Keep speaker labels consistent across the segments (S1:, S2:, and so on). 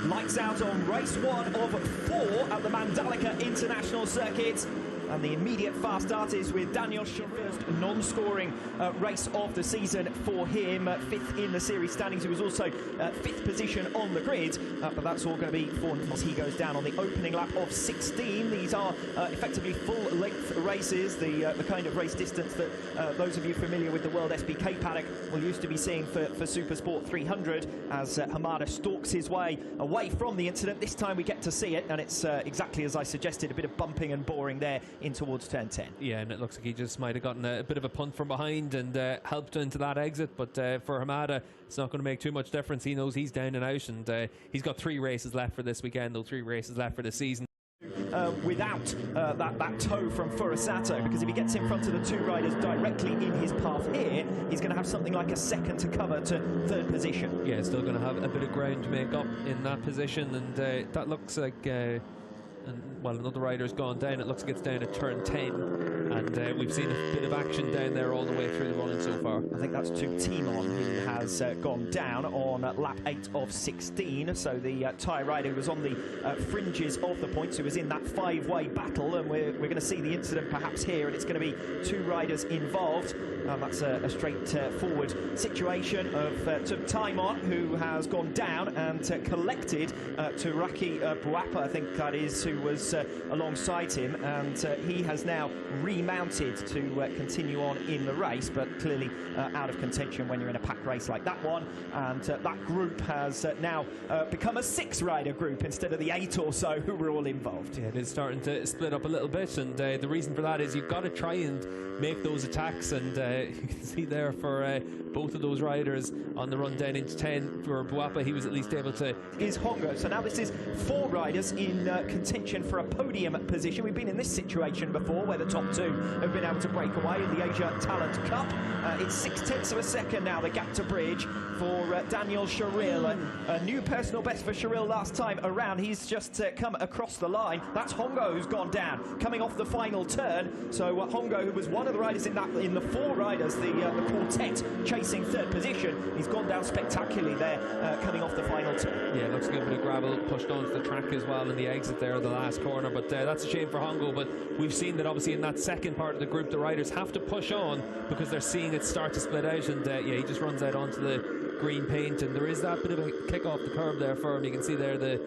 S1: Lights out on race 1 of 4 at the Mandalika International Circuit. And the immediate fast start is with Daniel Sharill's non-scoring race of the season for him. 5th in the series standings. He was also 5th position on the grid. But that's all going to be for as he goes down on the opening lap of 16. These are effectively full-length races, the kind of race distance that those of you familiar with the World SBK paddock will used to be seeing for Super Sport 300 as Hamada stalks his way away from the incident. This time we get to see it, and it's exactly as I suggested, a bit of bumping and boring there in towards turn 10. Yeah, and it looks like he just might have gotten a bit of a punt from behind and helped into that exit, but for Hamada it's not going to make too much difference. He knows he's down and out, and he's got 3 races left for this weekend, though 3 races left for the season. Without that toe from Furusato, because if he gets in front of the 2 riders directly in his path here, he's going to have something like a second to cover to 3rd position. Yeah, still going to have a bit of ground to make up in that position, and that looks like well, another rider's gone down. It looks like it's down at turn 10, and we've seen a bit of action down there all the way through the running so far. I think that's to Timon, who has gone down on lap 8 of 16. So the Thai rider who was on the fringes of the points, who was in that 5-way battle, and we're going to see the incident perhaps here, and it's going to be 2 riders involved. That's a straightforward situation of Timon, who has gone down and collected Turaki Buapa, I think that is, who was alongside him, and he has now remounted to continue on in the race, but clearly out of contention when you're in a pack race like that one. And that group has now become a 6-rider group instead of the 8 or so who were all involved. Yeah, it is starting to split up a little bit, and the reason for that is you've got to try and make those attacks, and you can see there for both of those riders on the run down into 10. For Buapa, he was at least able to... Is Hongo. So now this is 4 riders in contention for a podium position. We've been in this situation before where the top 2 have been able to break away in the Asia Talent Cup. It's 0.6 of a second now, the gap to bridge for Daniel Sharill. A new personal best for Sharill last time around. He's just come across the line. That's Hongo who's gone down, coming off the final turn. So Hongo, who was one of the riders in the 4 riders, the quartet chasing 3rd position, he's gone down spectacularly there, coming off the final turn. Yeah, looks like a bit of gravel pushed onto the track as well in the exit there of the last corner, but that's a shame for Hongo. But we've seen that obviously in that second part of the group, the riders have to push on because they're seeing it start to split out, and yeah, he just runs out onto the green paint, and there is that bit of a kick off the curb there for him. You can see there the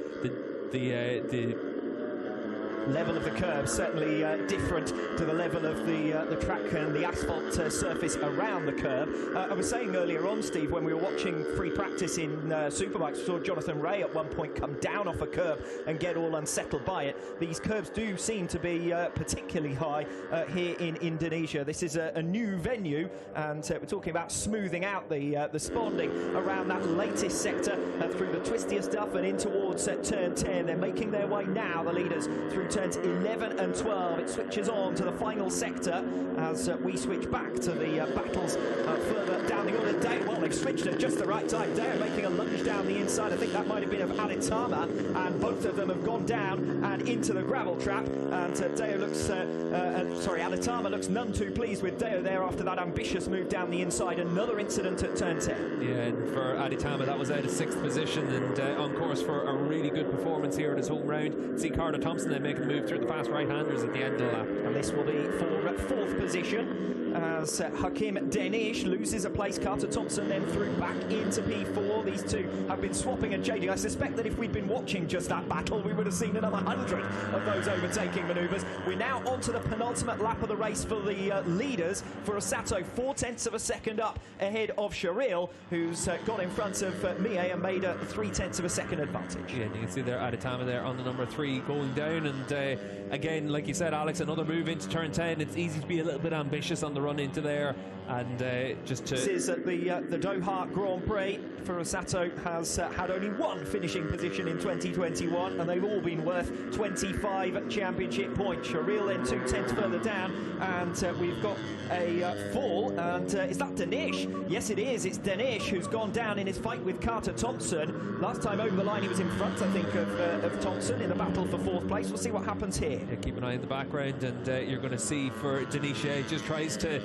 S1: level of the curve certainly different to the level of the track and the asphalt surface around the curb. I was saying earlier on, Steve, when we were watching free practice in Superbikes, we saw Jonathan Ray at one point come down off a curb and get all unsettled by it. These curbs do seem to be particularly high here in Indonesia. This is a new venue, and we're talking about smoothing out the sponding around that latest sector through the twistier stuff and in towards turn 10. They're making their way now, the leaders, through turns 11 and 12. It switches on to the final sector as we switch back to the battles further down the order. Dale, well, they've switched at just the right time. Dale making a lunge down the inside. I think that might have been of Aditama, and both of them have gone down and into the gravel trap. And Deo looks, Aditama looks none too pleased with Deo there after that ambitious move down the inside. Another incident at turn 10. Yeah, and for Aditama, that was out of 6th position and on course for a really good performance here at his home round. See Carter Thompson then making the move through the fast right-handers at the end of the lap. And this will be for 4th position as Hakim Denish loses a place. Carter Thompson then through back into P4. These two have been swapping and changing. I suspect that if we'd been watching just that battle, we would have seen another 100 of those overtaking manoeuvres. We're now on to the penultimate lap of the race for the leaders. Furusato 0.4 of a second up ahead of Sharill, who's got in front of Mie and made a 0.3 of a second advantage. Yeah, and you can see there Aditama there on the number 3 going down, and again, like you said, Alex, another move into turn 10. It's easy to be a little bit ambitious on the run into there, and just to... This is at the Doha Grand Prix. Furusato has had only 1 finishing position in 2021, and they've all been worth 25 championship points. Sharill then 0.2 further down, and we've got a fall, and is that Denish? Yes, it is. It's Denish who's gone down in his fight with Carter Thompson. Last time over the line, he was in front, I think, of Thompson in the battle for 4th place. We'll see what happens here. Yeah, keep an eye in the background, and you're going to see for Denish, just tries to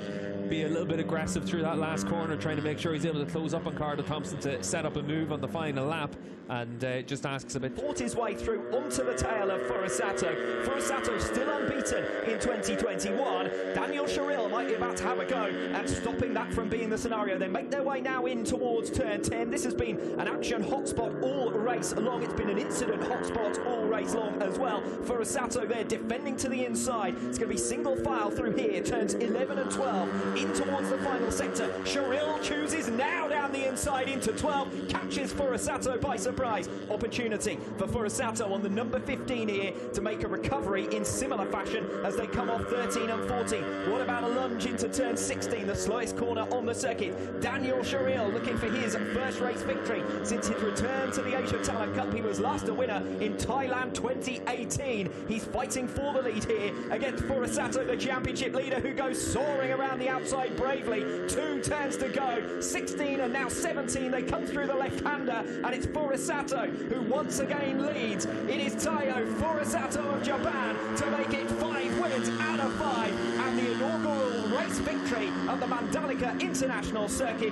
S2: be a little bit aggressive through that last corner, trying to make sure he's able to close up on Carter Thompson to set up a move on the final lap, and just asks a bit.
S1: Fought his way through onto the tail of Furusato. Furusato still unbeaten in 2021. Daniel Sharil might be about to have a go at stopping that from being the scenario. They make their way now in towards turn 10. This has been an action hotspot all race long. It's been an incident hotspot all race long as well. Furusato there defending to the inside. It's going to be single file through here. Turns 11 and 12 in towards the final sector. Sharil chooses now down the inside into 12. Catches Furusato by surprise. Opportunity for Furusato on the number 15 here to make a recovery in similar fashion as they come off 13 and 14. What about a lunge into turn 16, the slowest corner on the circuit? Daniel Sharil looking for his first race victory since his return to the Asia Talent Cup. He was last a winner in Thailand 2018. He's fighting for the lead here against Furusato, the championship leader, who goes soaring around the outside bravely. 2 turns to go, 16 and now 17. They come through the left-hander, and it's Furusato who once again leads. It is Taiyo Furusato of Japan to make it 5 wins out of 5 and the inaugural race victory at the Mandalika International Circuit.